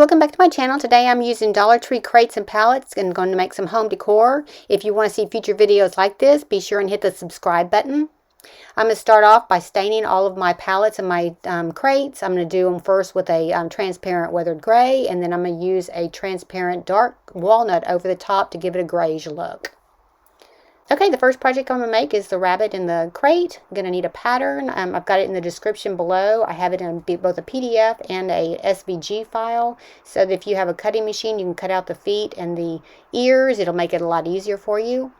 welcome back to my channel. Today I'm using Dollar Tree crates and pallets and going to make some home decor. If you want to see future videos like this, be sure and hit the subscribe button. I'm going to start off by staining all of my pallets and my crates. I'm going to do them first with a transparent weathered gray, and then I'm going to use a transparent dark walnut over the top to give it a grayish look. Okay, the first project I'm going to make is the rabbit in the crate. I'm going to need a pattern. I've got it in the description below. I have it in both a PDF and a SVG file, so that if you have a cutting machine, you can cut out the feet and the ears. It'll make it a lot easier for you.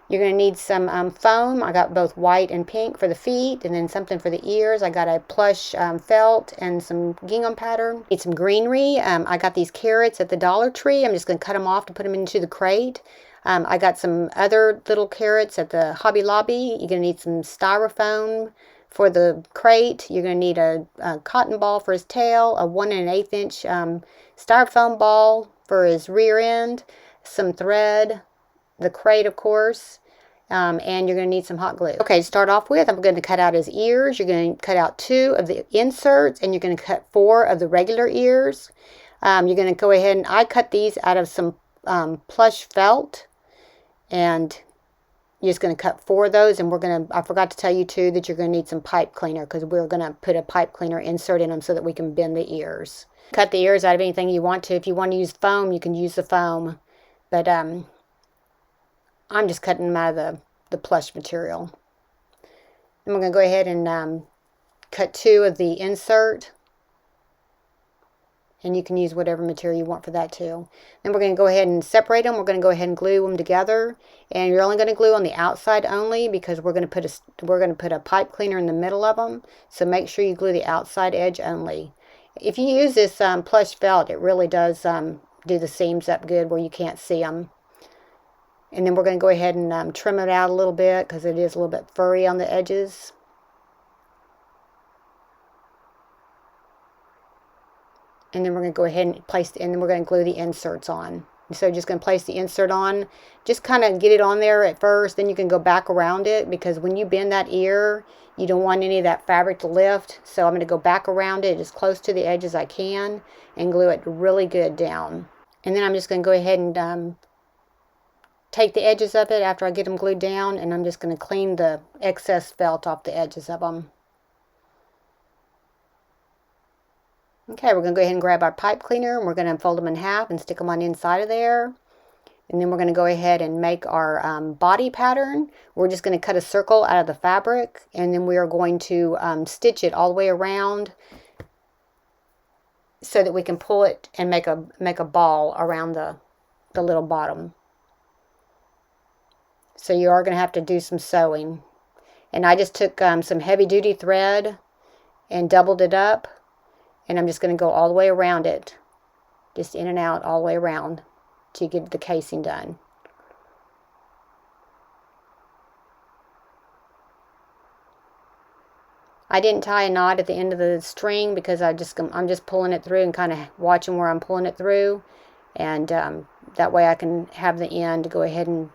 You're going to need some foam. I got both white and pink for the feet, and then something for the ears. I got a plush felt and some gingham pattern. Need some greenery. I got these carrots at the Dollar Tree. I'm just going to cut them off to put them into the crate. I got some other little carrots at the Hobby Lobby. You're going to need some styrofoam for the crate. You're going to need a cotton ball for his tail, a 1 1/8 inch styrofoam ball for his rear end, some thread, the crate of course, and you're going to need some hot glue. Okay, to start off with, I'm going to cut out his ears. You're going to cut out 2 of the inserts, and you're going to cut 4 of the regular ears. You're going to go ahead and I cut these out of some plush felt. And you're just going to cut 4 of those, and I forgot to tell you too that you're going to need some pipe cleaner, because we're going to put a pipe cleaner insert in them so that we can bend the ears. Cut the ears out of anything you want to. If you want to use foam, you can use the foam, but I'm just cutting them out of the plush material. And we're going to go ahead and cut 2 of the insert. And you can use whatever material you want for that too. Then we're going to go ahead and separate them. We're going to go ahead and glue them together. And you're only going to glue on the outside only, because we're going to put a pipe cleaner in the middle of them. So make sure you glue the outside edge only. If you use this plush felt, it really does do the seams up good where you can't see them. And then we're going to go ahead and trim it out a little bit, because it is a little bit furry on the edges. And then we're going to go ahead and and then we're going to glue the inserts on. So just going to place the insert on. Just kind of get it on there at first, then you can go back around it, because when you bend that ear, you don't want any of that fabric to lift. So I'm going to go back around it as close to the edge as I can and glue it really good down. And then I'm just going to go ahead and take the edges of it after I get them glued down, and I'm just going to clean the excess felt off the edges of them. Okay, we're going to go ahead and grab our pipe cleaner, and we're going to fold them in half and stick them on the inside of there. And then we're going to go ahead and make our body pattern. We're just going to cut a circle out of the fabric, and then we are going to stitch it all the way around so that we can pull it and make a ball around the little bottom. So you are going to have to do some sewing. And I just took some heavy duty thread and doubled it up. And I'm just going to go all the way around it. Just in and out all the way around to get the casing done. I didn't tie a knot at the end of the string, because I'm just pulling it through and kind of watching where I'm pulling it through. And that way I can have the end to go ahead and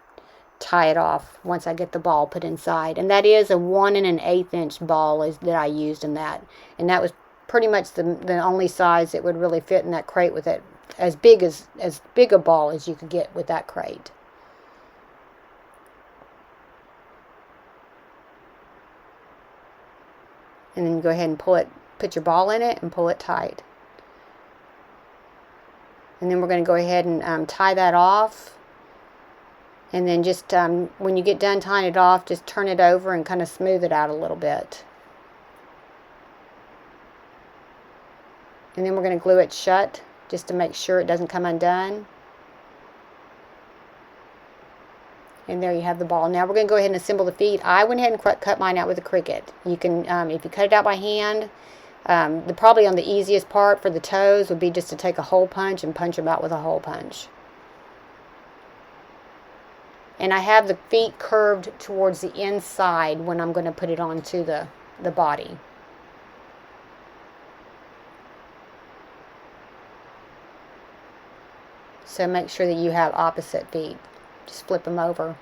tie it off once I get the ball put inside. And that is a 1 1/8 inch ball that I used in that. And that was pretty much the only size that would really fit in that crate with it. As big a ball as you could get with that crate. And then go ahead and put your ball in it and pull it tight. And then we're going to go ahead and tie that off. And then just when you get done tying it off, just turn it over and kind of smooth it out a little bit. And then we're going to glue it shut just to make sure it doesn't come undone. And there you have the ball. Now we're going to go ahead and assemble the feet. I went ahead and cut mine out with a Cricut. You can, if you cut it out by hand, probably on the easiest part for the toes would be just to take a hole punch and punch them out with a hole punch. And I have the feet curved towards the inside when I'm going to put it onto the body. So make sure that you have opposite feet. Just flip them over.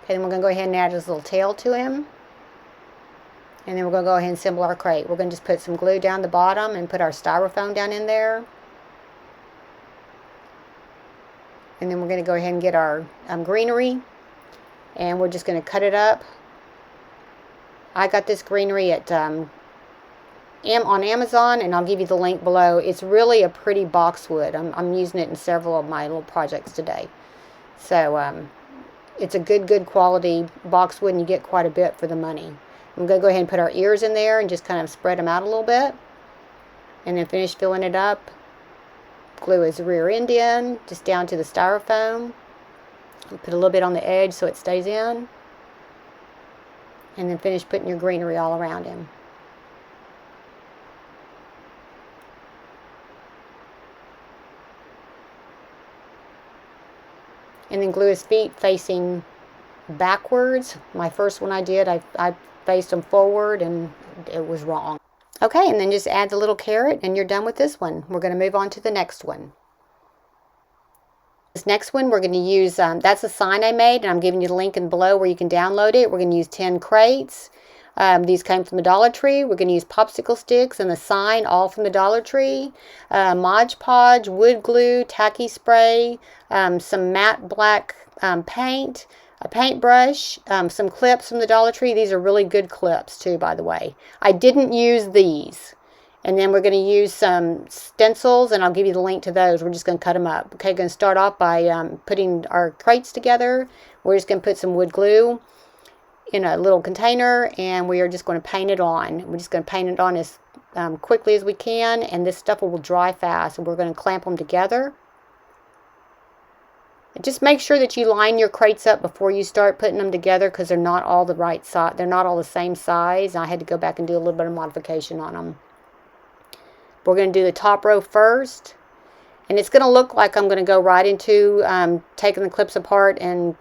Okay, then we're going to go ahead and add this little tail to him. And then we're going to go ahead and assemble our crate. We're going to just put some glue down the bottom and put our styrofoam down in there. And then we're going to go ahead and get our greenery, and we're just going to cut it up. I got this greenery at on Amazon, and I'll give you the link below. It's really a pretty boxwood. I'm using it in several of my little projects today. So it's a good quality boxwood, and you get quite a bit for the money. I'm going to go ahead and put our ears in there and just kind of spread them out a little bit, and then finish filling it up. Glue his rear end in, just down to the styrofoam. Put a little bit on the edge so it stays in, and then finish putting your greenery all around him. And then glue his feet facing backwards. My first one I did, I faced them forward, and it was wrong. Okay, and then just add the little carrot, and you're done with this one. We're going to move on to the next one. This next one, we're going to use, that's a sign I made, and I'm giving you the link in below where you can download it. We're going to use 10 crates. These came from the Dollar Tree. We're going to use popsicle sticks and the sign, all from the Dollar Tree. Mod Podge, wood glue, tacky spray, some matte black paint, a paintbrush, some clips from the Dollar Tree. These are really good clips too, by the way. I didn't use these. And then we're going to use some stencils, and I'll give you the link to those. We're just going to cut them up. Okay, going to start off by putting our crates together. We're just going to put some wood glue in a little container, and we are just going to paint it on. We're just going to paint it on as quickly as we can, and this stuff will dry fast. And we're going to clamp them together. Just make sure that you line your crates up before you start putting them together, because they're not all the right size. They're not all the same size. I had to go back and do a little bit of modification on them. We're going to do the top row first, and it's going to look like I'm going to go right into taking the clips apart and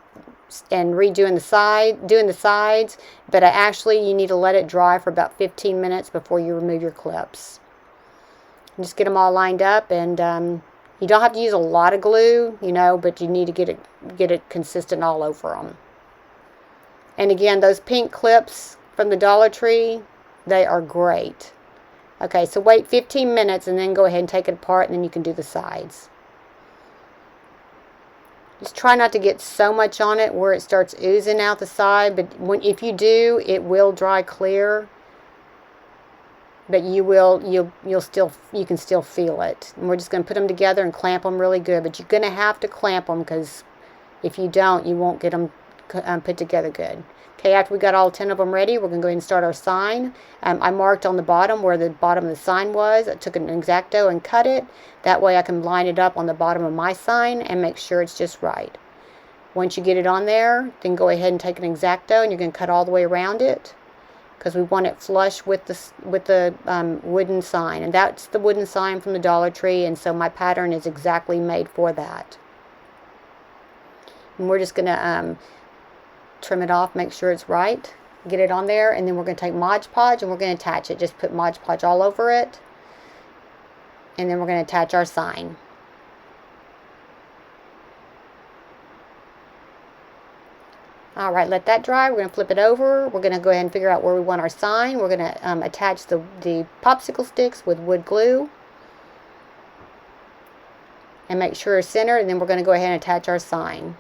redoing the sides, but actually you need to let it dry for about 15 minutes before you remove your clips. And just get them all lined up, and you don't have to use a lot of glue, you know, but you need to get it consistent all over them. And again, those pink clips from the Dollar Tree, they are great. Okay, so wait 15 minutes and then go ahead and take it apart, and then you can do the sides. Just try not to get so much on it where it starts oozing out the side, but if you do, it will dry clear. But you can still feel it. And we're just going to put them together and clamp them really good, but you're going to have to clamp them, because if you don't, you won't get them put together good. Okay, after we got all 10 of them ready, we're going to go ahead and start our sign. I marked on the bottom where the bottom of the sign was. I took an X-Acto and cut it. That way I can line it up on the bottom of my sign and make sure it's just right. Once you get it on there, then go ahead and take an X-Acto, and you're going to cut all the way around it, because we want it flush with the wooden sign. And that's the wooden sign from the Dollar Tree, and so my pattern is exactly made for that. And we're just going to trim it off, make sure it's right, get it on there, and then we're going to take Mod Podge and we're going to attach it. Just put Mod Podge all over it, and then we're going to attach our sign. Alright, let that dry. We're going to flip it over. We're going to go ahead and figure out where we want our sign. We're going to attach the popsicle sticks with wood glue and make sure it's centered, and then we're going to go ahead and attach our sign.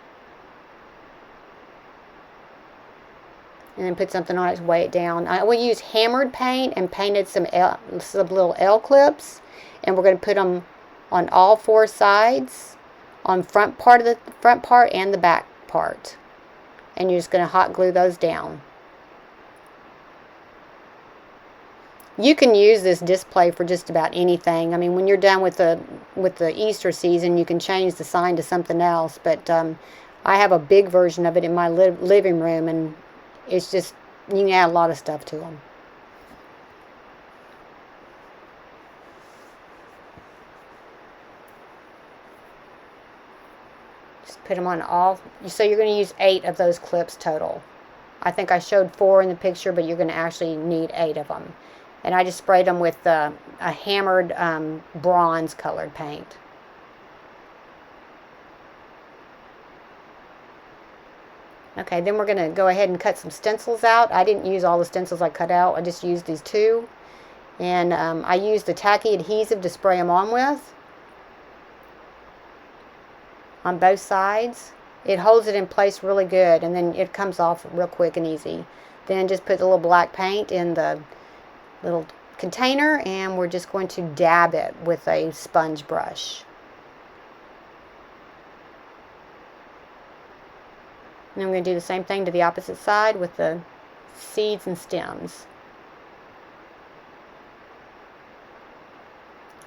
And then put something on it to weigh it down. We used hammered paint and painted some little L clips, and we're going to put them on all 4 sides, on front part and the back part. And you're just going to hot glue those down. You can use this display for just about anything. I mean, when you're done with the Easter season, you can change the sign to something else. But I have a big version of it in my living room, and it's just, you can add a lot of stuff to them. Just put them on all. So you're going to use 8 of those clips total. I think I showed 4 in the picture, but you're going to actually need 8 of them. And I just sprayed them with a hammered bronze colored paint. Okay, then we're going to go ahead and cut some stencils out. I didn't use all the stencils I cut out. I just used these 2. And I used the tacky adhesive to spray them on with. on both sides. It holds it in place really good, and then it comes off real quick and easy. Then just put a little black paint in the little container, and we're just going to dab it with a sponge brush. And I'm going to do the same thing to the opposite side with the seeds and stems.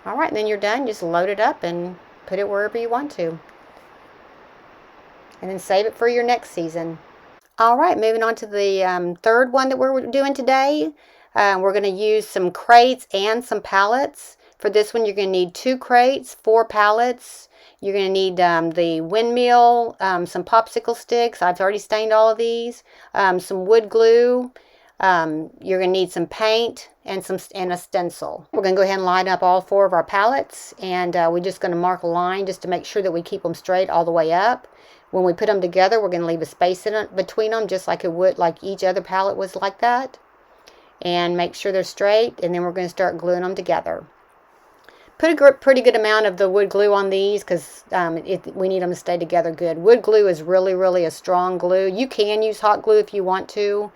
Alright, then you're done. Just load it up and put it wherever you want to. And then save it for your next season. Alright, moving on to the third one that we're doing today. We're going to use some crates and some pallets. For this one, you're going to need 2 crates, 4 pallets. You're going to need the windmill, some popsicle sticks. I've already stained all of these. Some wood glue. You're going to need some paint and a stencil. We're going to go ahead and line up all 4 of our pallets, and we're just going to mark a line just to make sure that we keep them straight all the way up. When we put them together, we're going to leave a space between them, just like it would, like each other pallet was like that. And make sure they're straight, and then we're going to start gluing them together. Put a pretty good amount of the wood glue on these because we need them to stay together good. Wood glue is really, really a strong glue. You can use hot glue if you want to.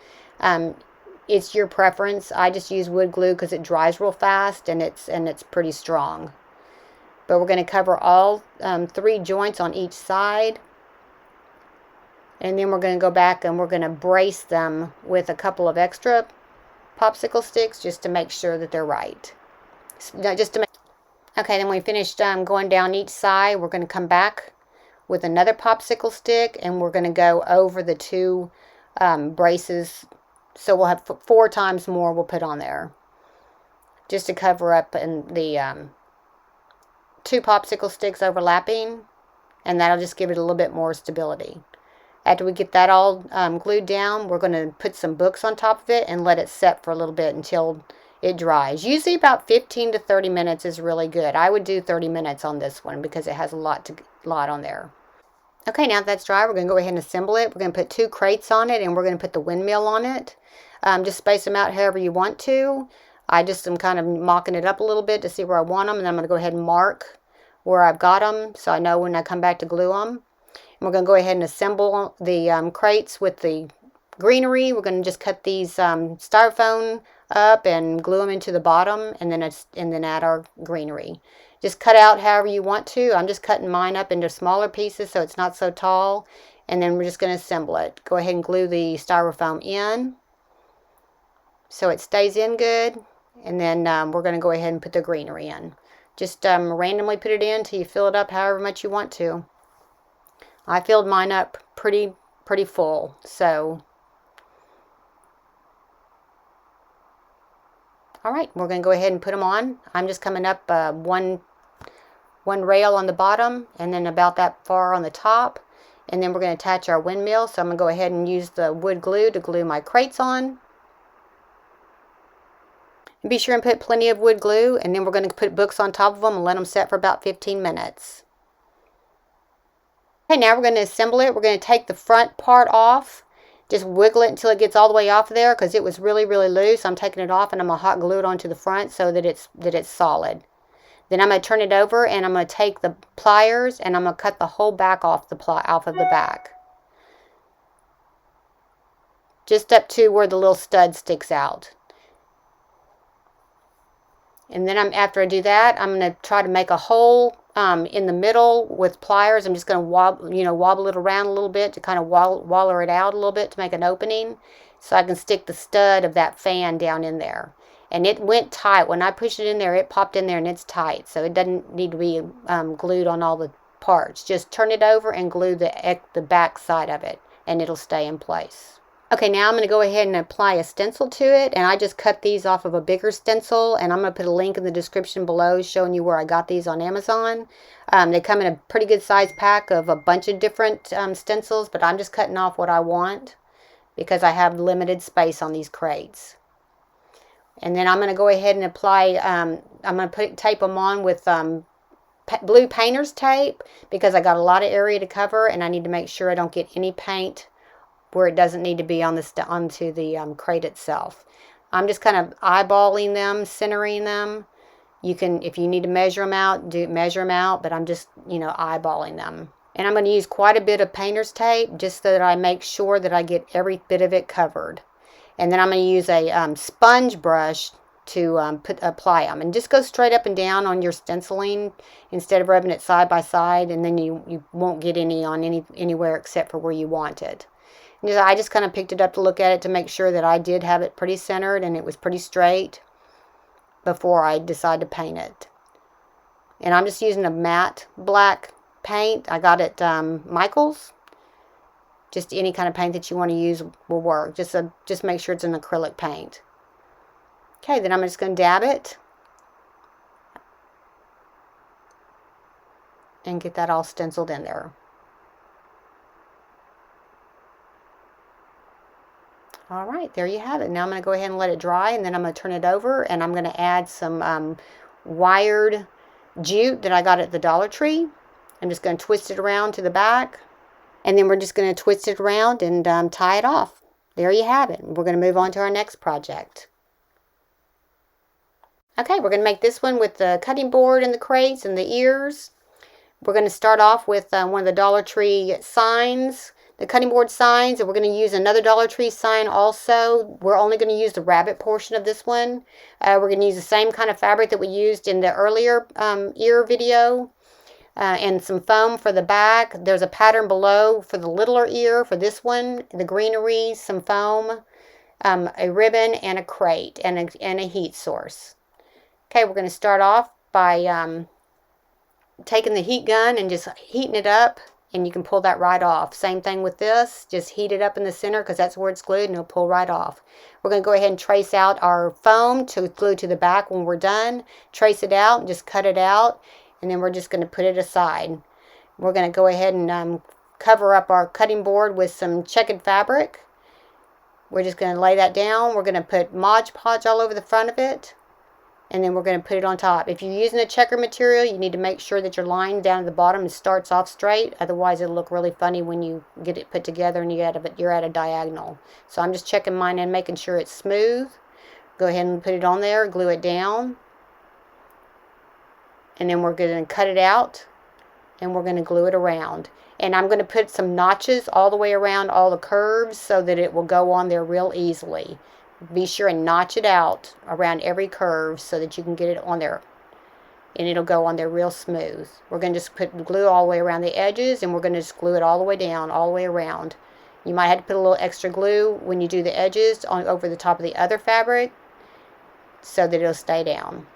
It's your preference. I just use wood glue because it dries real fast and it's pretty strong. But we're going to cover all 3 joints on each side. And then we're going to go back and we're going to brace them with a couple of extra popsicle sticks just to make sure that they're right. Okay, then we finished going down each side. We're going to come back with another popsicle stick, and we're going to go over the 2 braces. So we'll have 4 times more we'll put on there, just to cover up in the 2 popsicle sticks overlapping, and that'll just give it a little bit more stability. After we get that all glued down, we're going to put some books on top of it and let it set for a little bit until it dries. Usually about 15 to 30 minutes is really good. I would do 30 minutes on this one because it has a lot on there. Okay, now that that's dry, we're going to go ahead and assemble it. We're going to put 2 crates on it, and we're going to put the windmill on it. Just space them out however you want to. I just am kind of mocking it up a little bit to see where I want them, and then I'm going to go ahead and mark where I've got them so I know when I come back to glue them. And we're going to go ahead and assemble the crates with the greenery. We're going to just cut these styrofoam up and glue them into the bottom, and then add our greenery. Just cut out however you want to. I'm just cutting mine up into smaller pieces so it's not so tall, and then we're just going to assemble it. Go ahead and glue the styrofoam in so it stays in good, and then we're going to go ahead and put the greenery in. Just randomly put it in till you fill it up however much you want to. I filled mine up pretty full, so alright, we're going to go ahead and put them on. I'm just coming up one rail on the bottom and then about that far on the top, and then we're going to attach our windmill. So I'm going to go ahead and use the wood glue to glue my crates on. And be sure and put plenty of wood glue, and then we're going to put books on top of them and let them set for about 15 minutes. Okay, now we're going to assemble it. We're going to take the front part off. Just wiggle it until it gets all the way off there because it was really, really loose. I'm taking it off and I'm going to hot glue it onto the front so that it's solid. Then I'm going to turn it over and I'm going to take the pliers and I'm going to cut the whole back off of the back. Just up to where the little stud sticks out. And then after I do that, I'm going to try to make a hole in the middle with pliers. I'm just going to wobble it around a little bit to kind of waller it out a little bit to make an opening, so I can stick the stud of that fan down in there. And it went tight. When I pushed it in there, it popped in there and it's tight, so it doesn't need to be glued on all the parts. Just turn it over and glue the back side of it, and it'll stay in place. Okay, now I'm going to go ahead and apply a stencil to it, and I just cut these off of a bigger stencil, and I'm going to put a link in the description below showing you where I got these on Amazon. They come in a pretty good size pack of a bunch of different stencils, but I'm just cutting off what I want because I have limited space on these crates. And then I'm going to go ahead and apply, I'm going to tape them on with blue painter's tape because I got a lot of area to cover, and I need to make sure I don't get any paint where it doesn't need to be onto the crate itself. I'm just kind of eyeballing them, centering them. You can, if you need to measure them out, measure them out, but I'm just, eyeballing them. And I'm going to use quite a bit of painter's tape just so that I make sure that I get every bit of it covered. And then I'm going to use a sponge brush to apply them. And just go straight up and down on your stenciling instead of rubbing it side by side, and then you won't get any on anywhere except for where you want it. And I just kind of picked it up to look at it to make sure that I did have it pretty centered and it was pretty straight before I decide to paint it. And I'm just using a matte black paint. I got it Michael's. Just any kind of paint that you want to use will work. Just make sure it's an acrylic paint. Okay, then I'm just going to dab it and get that all stenciled in there. All right, there you have it. Now I'm going to go ahead and let it dry, and then I'm going to turn it over, and I'm going to add some wired jute that I got at the Dollar Tree. I'm just going to twist it around to the back, and then we're just going to twist it around and tie it off. There you have it. We're going to move on to our next project. Okay, we're going to make this one with the cutting board and the crates and the ears. We're going to start off with one of the Dollar Tree signs, the cutting board signs, and we're going to use another Dollar Tree sign also. We're only going to use the rabbit portion of this one. We're going to use the same kind of fabric that we used in the earlier ear video, and some foam for the back. There's a pattern below for the littler ear for this one, the greenery, some foam, a ribbon, and a crate, and a heat source. Okay, we're going to start off by taking the heat gun and just heating it up, and you can pull that right off. Same thing with this, just heat it up in the center because that's where it's glued, and it'll pull right off. We're going to go ahead and trace out our foam to glue to the back when we're done. Trace it out and just cut it out, and then we're just going to put it aside. We're going to go ahead and cover up our cutting board with some checkered fabric. We're just going to lay that down. We're going to put Mod Podge all over the front of it, and then we're going to put it on top. If you're using a checker material, you need to make sure that your line down at the bottom starts off straight. Otherwise, it'll look really funny when you get it put together and you're at a diagonal. So I'm just checking mine and making sure it's smooth. Go ahead and put it on there, glue it down. And then we're going to cut it out, and we're going to glue it around. And I'm going to put some notches all the way around all the curves so that it will go on there real easily. Be sure and notch it out around every curve so that you can get it on there, and it'll go on there real smooth. We're going to just put glue all the way around the edges, and we're going to just glue it all the way down, all the way around. You might have to put a little extra glue when you do the edges over the top of the other fabric so that it'll stay down.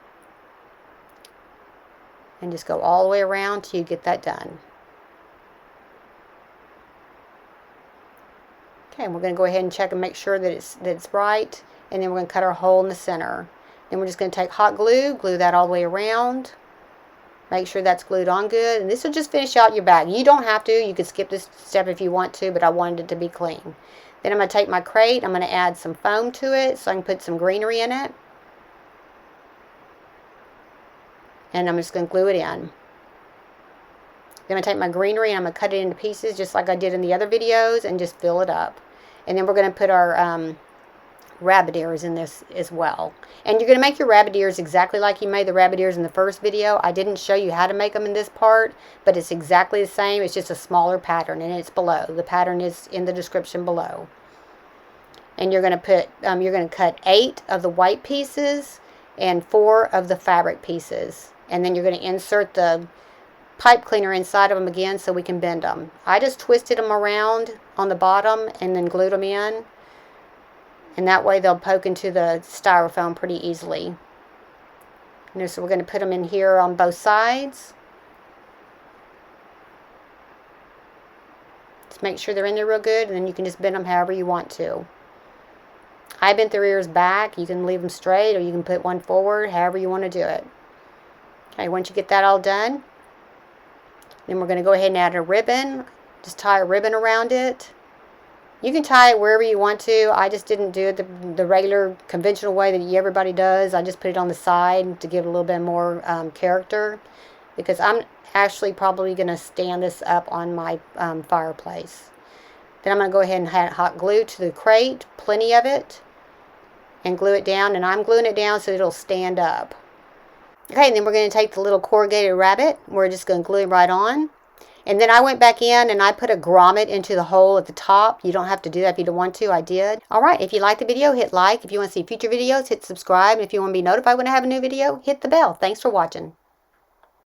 And just go all the way around till you get that done. Okay, we're going to go ahead and check and make sure that it's right, and then we're going to cut our hole in the center. Then we're just going to take hot glue that all the way around. Make sure that's glued on good, and this will just finish out your bag. You don't have to. You can skip this step if you want to, but I wanted it to be clean. Then I'm going to take my crate. I'm going to add some foam to it so I can put some greenery in it. And I'm just going to glue it in. Then I'm going to take my greenery and I'm going to cut it into pieces just like I did in the other videos and just fill it up. And then we're going to put our rabbit ears in this as well. And you're going to make your rabbit ears exactly like you made the rabbit ears in the first video. I didn't show you how to make them in this part, but it's exactly the same. It's just a smaller pattern, and it's below. The pattern is in the description below. And you're going to put, you're going to cut 8 of the white pieces and 4 of the fabric pieces. And then you're going to insert the pipe cleaner inside of them again so we can bend them. I just twisted them around on the bottom and then glued them in. And that way they'll poke into the styrofoam pretty easily. And so we're going to put them in here on both sides. Just make sure they're in there real good, and then you can just bend them however you want to. I bent their ears back. You can leave them straight, or you can put one forward, however you want to do it. Okay, once you get that all done, then we're going to go ahead and add a ribbon. Just tie a ribbon around it. You can tie it wherever you want to. I just didn't do it the regular conventional way that everybody does. I just put it on the side to give it a little bit more character, because I'm actually probably going to stand this up on my fireplace. Then I'm going to go ahead and add hot glue to the crate, plenty of it, and glue it down. And I'm gluing it down so it'll stand up. Okay, and then we're going to take the little corrugated rabbit. We're just going to glue it right on. And then I went back in and I put a grommet into the hole at the top. You don't have to do that if you don't want to. I did. Alright, if you like the video, hit like. If you want to see future videos, hit subscribe. And if you want to be notified when I have a new video, hit the bell. Thanks for watching.